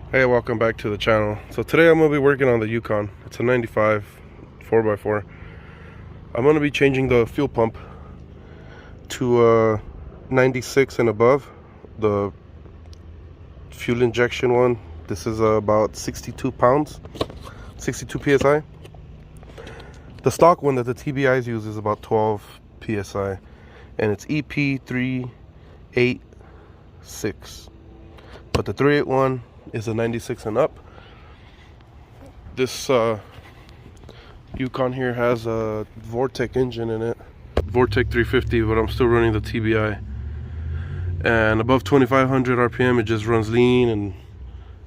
Hey, welcome back to the channel. So today I'm going to be working on the Yukon. It's a 95 4x4. I'm going to be changing the fuel pump to 96 and above. The fuel injection one. This is about 62 pounds, 62 psi. The stock one that the TBIs use is about 12 psi, and it's EP386. But the 381 is a 96 and up. This Yukon here has a Vortec engine in it, Vortec 350, but I'm still running the TBI. And above 2500 RPM, it just runs lean and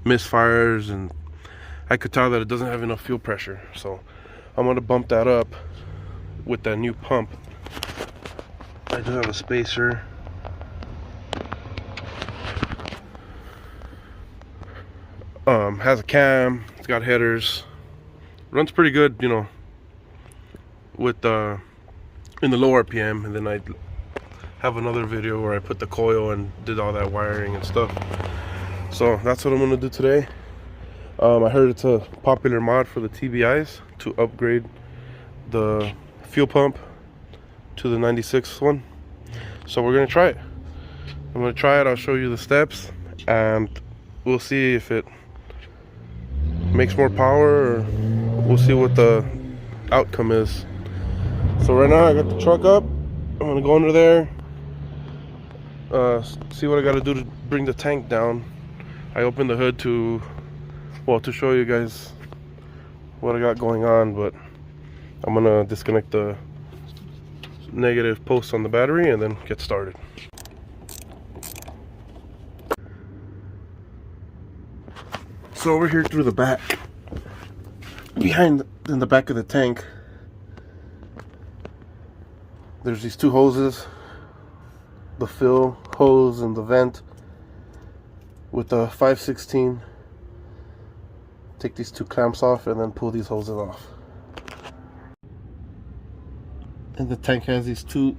misfires, and I could tell that it doesn't have enough fuel pressure. So I'm gonna bump that up with that new pump. I do have a spacer. Has a cam, it's got headers, runs pretty good, you know, with in the low RPM. And then I have another video where I put the coil and did all that wiring and stuff. So that's what I'm gonna do today. I heard it's a popular mod for the TBIs to upgrade the fuel pump to the 96 one. So we're gonna try it. I'm gonna try it. I'll show you the steps, and we'll see if it makes more power, or we'll see what the outcome is. So right now I got the truck up. I'm gonna go under there, see what I gotta do to bring the tank down. I opened the hood to show you guys what I got going on, but I'm gonna disconnect the negative post on the battery and then get started. So over here through the back, in the back of the tank, there's these two hoses, the fill hose and the vent with the 5/16. Take these two clamps off and then pull these hoses off. And the tank has these two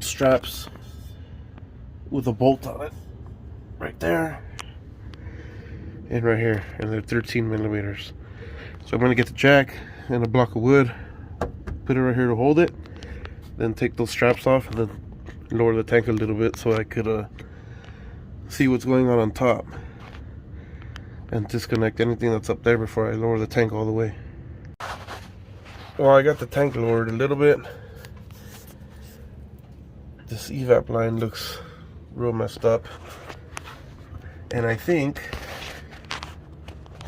straps with a bolt on it, right there and right here, and they're 13 millimeters. So I'm going to get the jack and a block of wood, put it right here to hold it, then take those straps off and then lower the tank a little bit so I could see what's going on top, and disconnect anything that's up there before I lower the tank all the way. Well, I got the tank lowered a little bit. This evap line looks real messed up, and I think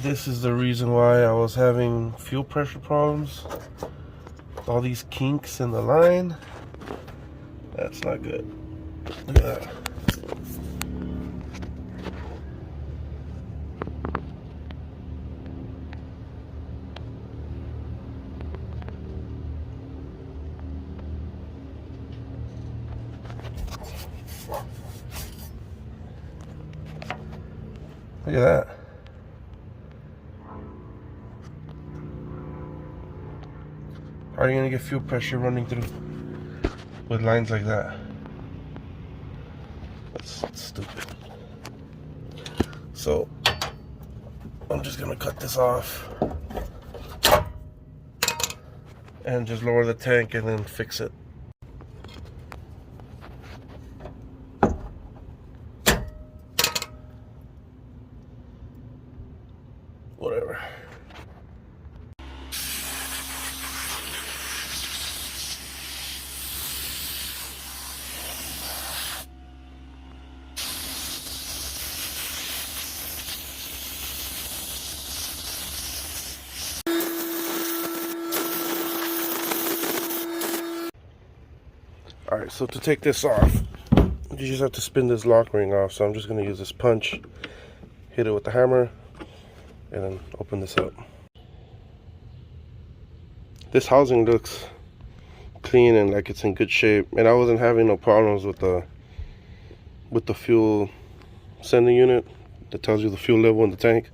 this is the reason why I was having fuel pressure problems. All these kinks in the line. That's not good. Look at that. Look at that. How are you gonna get fuel pressure running through with lines like that? That's stupid. So I'm just gonna cut this off and just lower the tank and then fix it. Whatever. Alright, so to take this off, you just have to spin this lock ring off. So I'm just going to use this punch, hit it with the hammer, and then open this up. This housing looks clean and like it's in good shape, and I wasn't having no problems with the fuel sending unit that tells you the fuel level in the tank.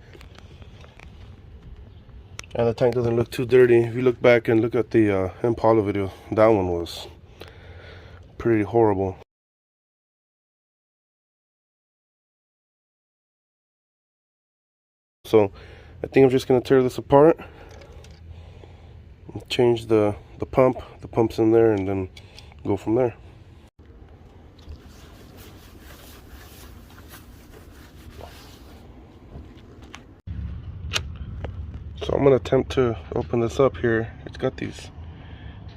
And the tank doesn't look too dirty. If you look back and look at the Impala video, that one was pretty horrible. So I think I'm just gonna tear this apart, change the pump's in there, and then go from there. So I'm gonna attempt to open this up here. It's got these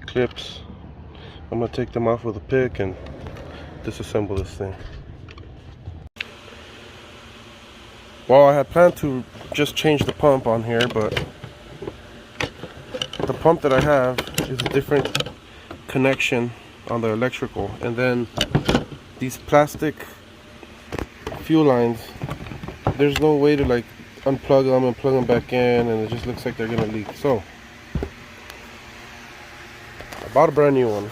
clips. I'm gonna take them off with a pick and disassemble this thing. Well, I had planned to just change the pump on here, but the pump that I have is a different connection on the electrical, and then these plastic fuel lines, there's no way to like unplug them and plug them back in, and it just looks like they're gonna leak. So I bought a brand new one.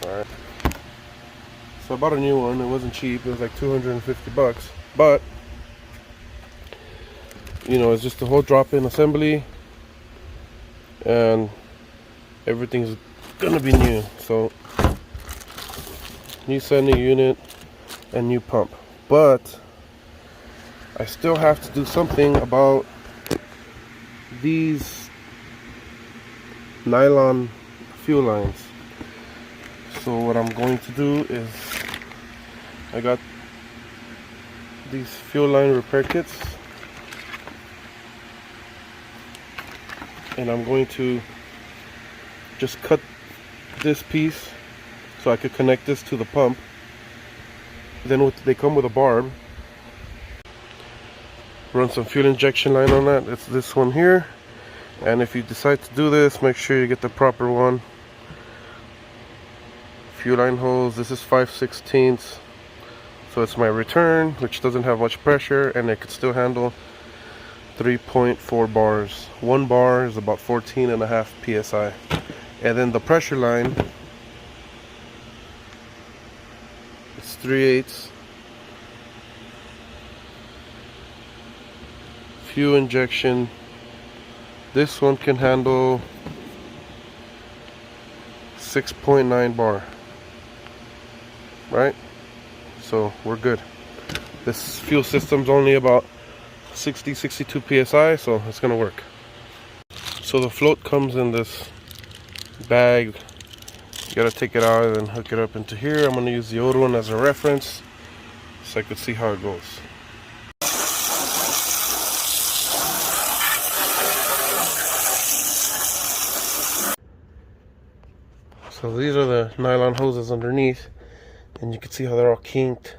Alright, so I bought a new one. It wasn't cheap, it was like 250 bucks, but you know, it's just a whole drop-in assembly and everything's gonna be new. So new sending unit and new pump, but I still have to do something about these nylon fuel lines. So what I'm going to do is, I got these fuel line repair kits, and I'm going to just cut this piece so I could connect this to the pump. Then they come with a barb. Run some fuel injection line on that. It's this one here, and if you decide to do this, make sure you get the proper one. Fuel line hose, this is 5/16, so it's my return, which doesn't have much pressure, and it could still handle 3.4 bars. 1 bar is about 14.5 psi. And then the pressure line, it's 3/8. Fuel injection, this one can handle 6.9 bar, right? So we're good. This fuel system's only about 62 psi, so it's gonna work. So the float comes in this bag. You gotta take it out and hook it up into here. I'm gonna use the old one as a reference so I could see how it goes. So these are the nylon hoses underneath, and you can see how they're all kinked.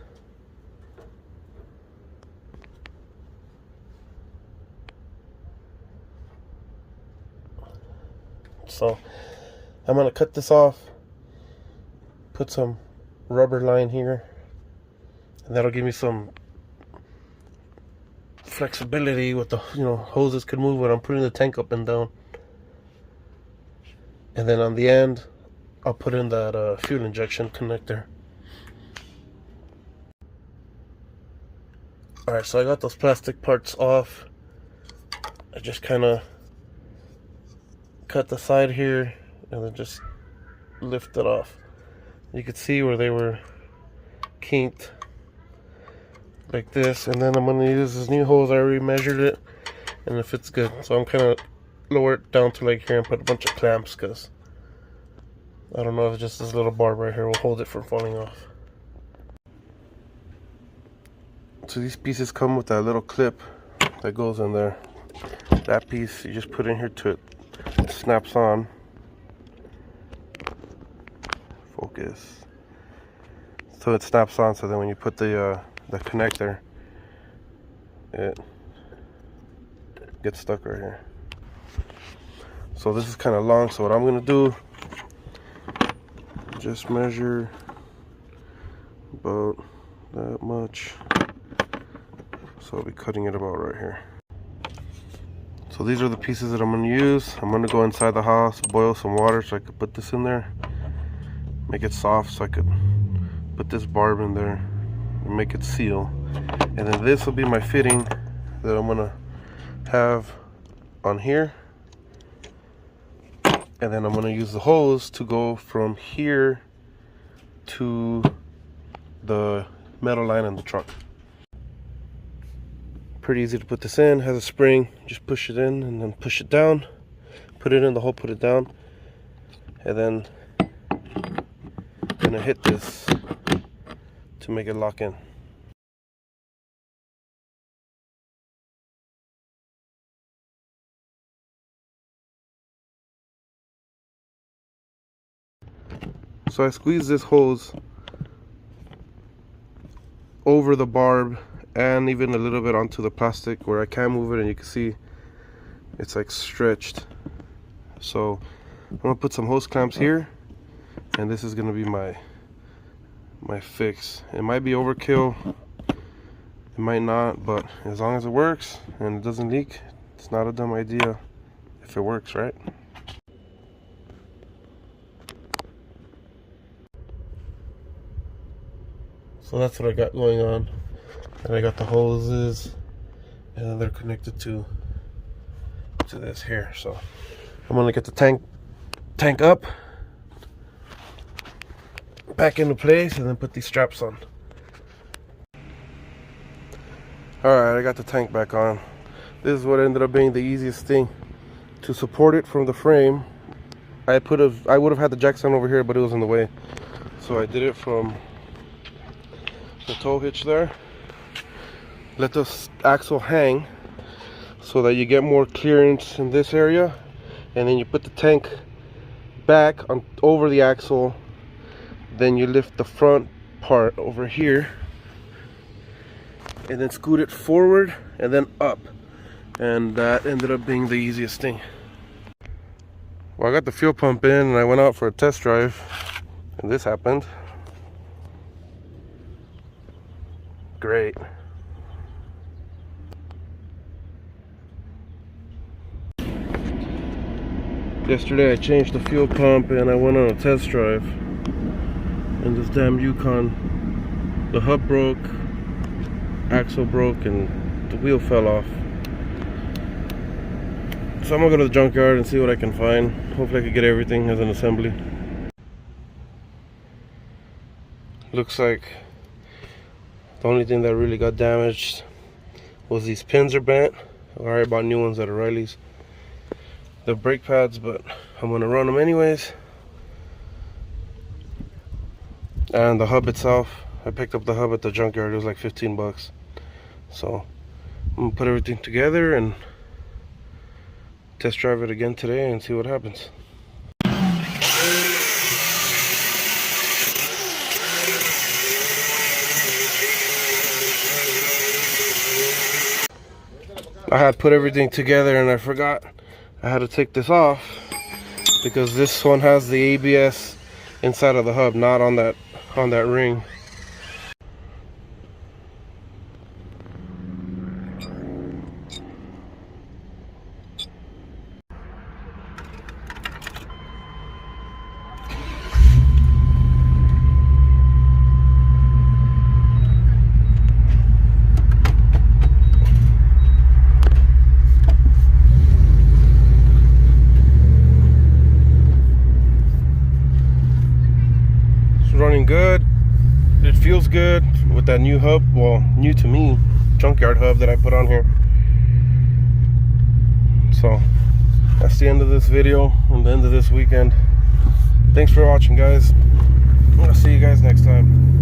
So I'm gonna cut this off, put some rubber line here, and that'll give me some flexibility with the, you know, hoses could move when I'm putting the tank up and down. And then on the end, I'll put in that fuel injection connector. Alright, so I got those plastic parts off. I just kind of cut the side here and then just lift it off. You could see where they were kinked like this, and then I'm going to use this new hose. I already measured it and it fits good, so I'm kind of lower it down to like here and put a bunch of clamps, because I don't know if just this little barb right here will hold it from falling off. So these pieces come with that little clip that goes in there. That piece you just put in here to it snaps on. Focus. So it snaps on, so then when you put the connector, it gets stuck right here. So this is kind of long, so what I'm gonna do, just measure about that much. So I'll be cutting it about right here. So these are the pieces that I'm going to use. I'm going to go inside the house, boil some water so I could put this in there, make it soft so I could put this barb in there and make it seal. And then this will be my fitting that I'm going to have on here. And then I'm going to use the hose to go from here to the metal line in the truck. Pretty easy to put this in. Has a spring. Just push it in and then push it down. Put it in the hole, put it down. And then I'm gonna hit this to make it lock in. So I squeeze this hose over the barb and even a little bit onto the plastic where I can move it, and you can see it's like stretched. So I'm gonna put some hose clamps here, and this is gonna be my fix. It might be overkill, it might not, but as long as it works and it doesn't leak, it's not a dumb idea if it works, right? So that's what I got going on. And I got the hoses, and they're connected to this here. So I'm gonna get the tank up, back into place, and then put these straps on. Alright, I got the tank back on. This is what ended up being the easiest thing. To support it from the frame, I would have had the jack stand over here, but it was in the way. So I did it from the tow hitch there. Let the axle hang so that you get more clearance in this area, and then you put the tank back on over the axle. Then you lift the front part over here and then scoot it forward and then up, and that ended up being the easiest thing. Well, I got the fuel pump in and I went out for a test drive, and this happened. Great. Yesterday I changed the fuel pump and I went on a test drive, and this damn Yukon, the hub broke, axle broke, and the wheel fell off. So I'm gonna go to the junkyard and see what I can find. Hopefully I can get everything as an assembly. Looks like the only thing that really got damaged was these pins are bent. I already bought new ones at O'Reilly's. The brake pads, but I'm gonna run them anyways. And the hub itself, I picked up the hub at the junkyard. It was like 15 bucks. So I'm gonna put everything together and test drive it again today and see what happens. I had put everything together and I forgot I had to take this off because this one has the ABS inside of the hub, not on that ring. Running good. It feels good with that new hub, well, new to me, junkyard hub that I put on here. So that's the end of this video and the end of this weekend. Thanks for watching, guys. I'm gonna see you guys next time.